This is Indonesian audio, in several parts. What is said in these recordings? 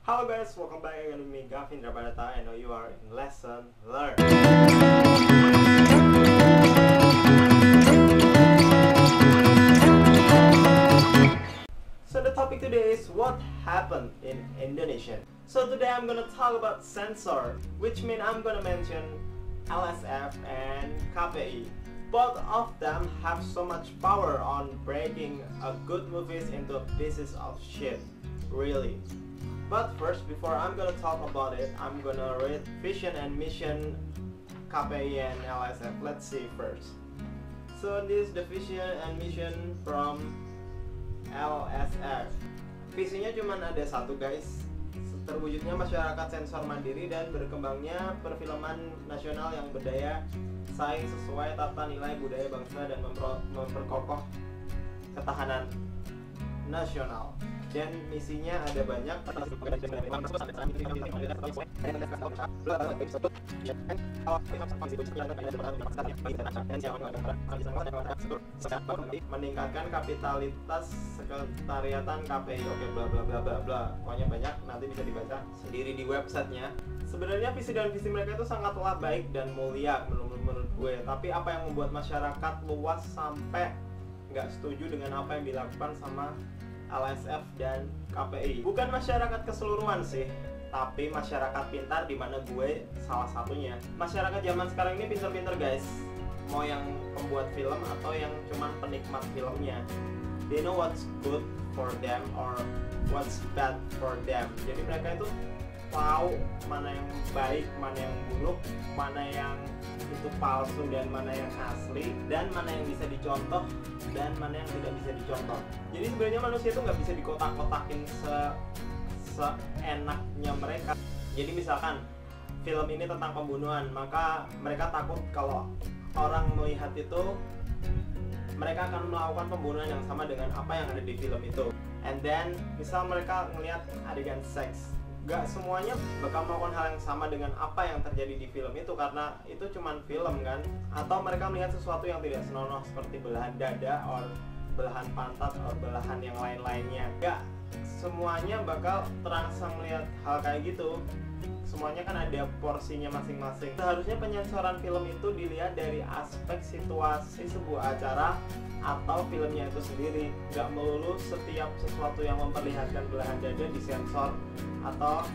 Hello guys, welcome back again with me, Gavin Rabarata. I know you are in lesson learn. So the topic today is what happened in Indonesia. So today I'm gonna talk about censor, which means I'm gonna mention LSF and KPI. Both of them have so much power on breaking a good movies into pieces of shit, really. But first, before I'm gonna talk about it, I'm gonna read vision and mission KPI and LSF. Let's see first. So this is the vision and mission from LSF. Visinya cuma ada satu guys, terwujudnya masyarakat sensor mandiri dan berkembangnya perfilman nasional yang berdaya saing sesuai tata nilai budaya bangsa dan memperkokoh ketahanan nasional. Dan misinya ada banyak, meningkatkan kapitalitas sekretariatan KPI, oke bla bla bla bla bla, pokoknya banyak, nanti bisa dibaca sendiri di websitenya. Sebenarnya visi dan visi mereka itu sangatlah baik dan mulia menurut gue, tapi apa yang membuat masyarakat luas sampai nggak setuju dengan apa yang dilakukan sama LSF dan KPI? Bukan masyarakat keseluruhan sih, tapi masyarakat pintar, di mana gue salah satunya. Masyarakat zaman sekarang ini pintar-pintar guys, mau yang pembuat film atau yang cuman penikmat filmnya. They know what's good for them or what's bad for them. Jadi mereka itu tahu mana yang baik, mana yang buruk, mana yang itu palsu dan mana yang asli, dan mana yang bisa dicontoh dan mana yang tidak bisa dicontoh. Jadi sebenarnya manusia itu nggak bisa dikotak-kotakin seenaknya mereka. Jadi misalkan film ini tentang pembunuhan, maka mereka takut kalau orang melihat itu mereka akan melakukan pembunuhan yang sama dengan apa yang ada di film itu. And then misal mereka melihat adegan seks, gak semuanya bakal melakukan hal yang sama dengan apa yang terjadi di film itu, karena itu cuman film kan. Atau mereka melihat sesuatu yang tidak senonoh seperti belahan dada or belahan pantat or belahan yang lain-lainnya. Gak semuanya bakal terangsang melihat hal kayak gitu. Semuanya kan ada porsinya masing-masing. Seharusnya penyensoran film itu dilihat dari aspek situasi sebuah acara atau filmnya itu sendiri. Gak melulu setiap sesuatu yang memperlihatkan belahan dada disensor atau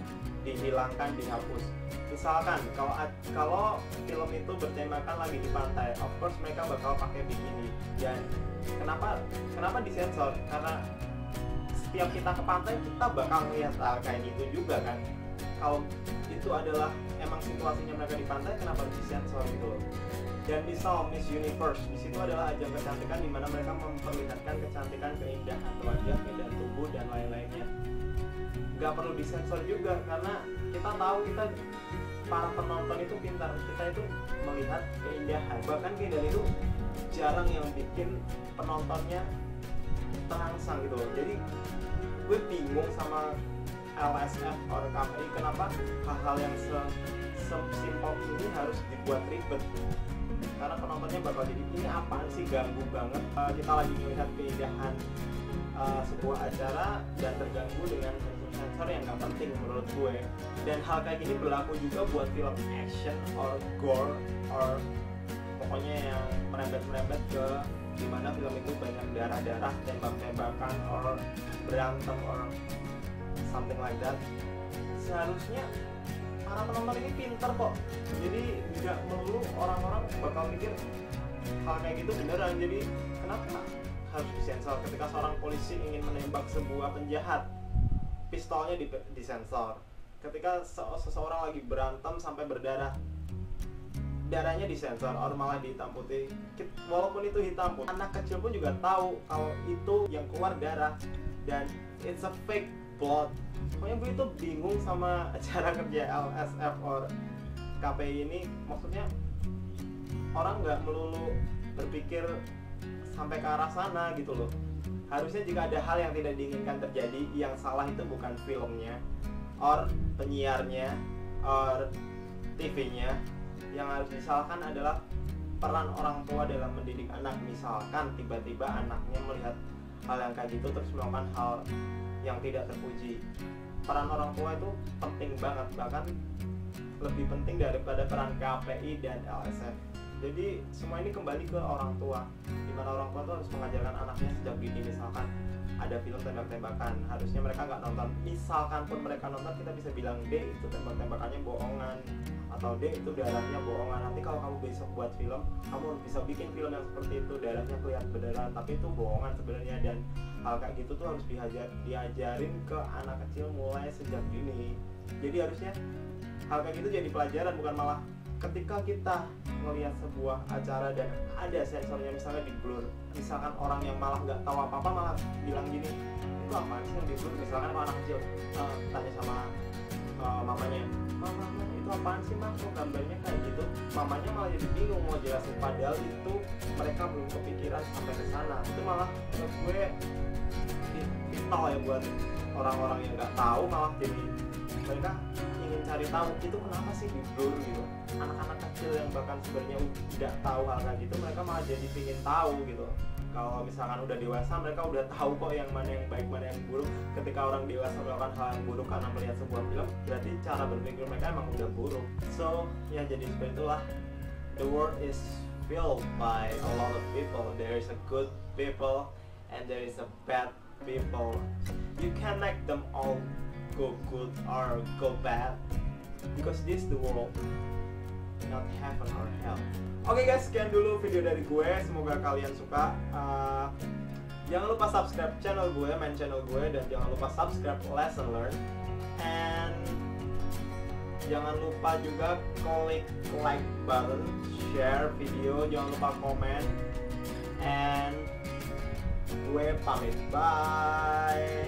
dihilangkan, dihapus. Misalkan kalau film itu bertemakan lagi di pantai, of course mereka bakal pakai bikini. Dan kenapa disensor? Karena setiap kita ke pantai kita bakal melihat hal kayak gitu juga kan. Kalau itu adalah emang situasinya mereka di pantai, kenapa harus disensor gitu loh. Dan misal Miss Universe, di situ adalah ajang kecantikan di mana mereka memperlihatkan kecantikan, keindahan wajah, keindahan tubuh dan lain-lainnya. Gak perlu disensor juga, karena kita tahu, kita para penonton itu pintar, kita itu melihat keindahan. Bahkan keindahan itu jarang yang bikin penontonnya terangsang gitu loh. Jadi gue bingung sama LSF atau KPI, kenapa hal-hal yang sesimpel ini harus dibuat ribet, karena penontonnya bakal jadi ini apaan sih, ganggu banget. Kita lagi melihat keindahan sebuah acara dan terganggu dengan sensor yang gak penting menurut gue. Dan hal kayak gini berlaku juga buat film action or gore or pokoknya yang merembet-merembet ke dimana film itu banyak darah-darah, tembak-tembakan or berantem or something like that. Seharusnya para penonton ini pintar kok, jadi nggak melulu orang-orang bakal mikir hal kayak gitu beneran. Jadi kenapa harus disensor? Ketika seorang polisi ingin menembak sebuah penjahat, pistolnya disensor. Ketika seseorang lagi berantem sampai berdarah, darahnya disensor or malah dihitam putih. Walaupun itu hitam putih, anak kecil pun juga tahu kalau itu yang keluar darah dan it's a fake blood. Pokoknya gue itu bingung sama cara kerja LSF or KPI ini. Maksudnya orang nggak melulu berpikir sampai ke arah sana gitu loh. Harusnya jika ada hal yang tidak diinginkan terjadi, yang salah itu bukan filmnya or penyiarnya or TV-nya. Yang harus disalahkan adalah peran orang tua dalam mendidik anak. Misalkan tiba-tiba anaknya melihat hal yang kayak gitu terus melakukan hal yang tidak terpuji, peran orang tua itu penting banget, bahkan lebih penting daripada peran KPI dan LSF. Jadi semua ini kembali ke orang tua, dimana orang tua tuh harus mengajarkan anaknya sejak dini. Misalkan ada film tembak-tembakan, harusnya mereka nggak nonton. Misalkan pun mereka nonton, kita bisa bilang, "Dek, itu tembak-tembakannya bohongan," atau "Dek, itu darahnya bohongan. Nanti kalau kamu besok buat film, kamu bisa bikin film yang seperti itu, darahnya kelihatan berdarah, tapi itu bohongan sebenarnya." Dan hal kayak gitu tuh harus diajarin ke anak kecil mulai sejak dini. Jadi harusnya hal kayak gitu jadi pelajaran, bukan malah ketika kita ngelihat sebuah acara dan ada sensornya misalnya di blur, misalkan orang yang malah nggak tahu apa-apa malah bilang gini, "Itu apaan sih yang di blur?" Misalkan kalau anak kecil tanya sama mamanya, "Mama, itu apaan sih, Mak? Kok gambarnya kayak gitu?" Mamanya malah jadi bingung mau jelasin, padahal itu mereka belum kepikiran sampai ke sana. Itu malah menurut gue vital ya buat orang-orang yang nggak tahu, malah jadi mereka ingin cari tahu itu kenapa sih di blur gitu. Anak-anak kecil yang bahkan sebenarnya tidak tahu hal kayak gitu, mereka malah jadi ingin tahu gitu. Kalau misalkan udah dewasa, mereka udah tahu kok yang mana yang baik, mana yang buruk. Ketika orang dewasa melakukan hal yang buruk karena melihat sebuah film, berarti cara berpikir mereka emang udah buruk. So ya, jadi seperti itulah, the world is filled by a lot of people. There is a good people and there is a bad people. You can't make them all go good or go bad, because this is the world, not heaven or hell. Oke guys, sekian dulu video dari gue, semoga kalian suka. Jangan lupa subscribe channel gue, main channel gue, dan jangan lupa subscribe Lesson Learn, and jangan lupa juga klik like button, share video, jangan lupa komen, and gue pamit, bye.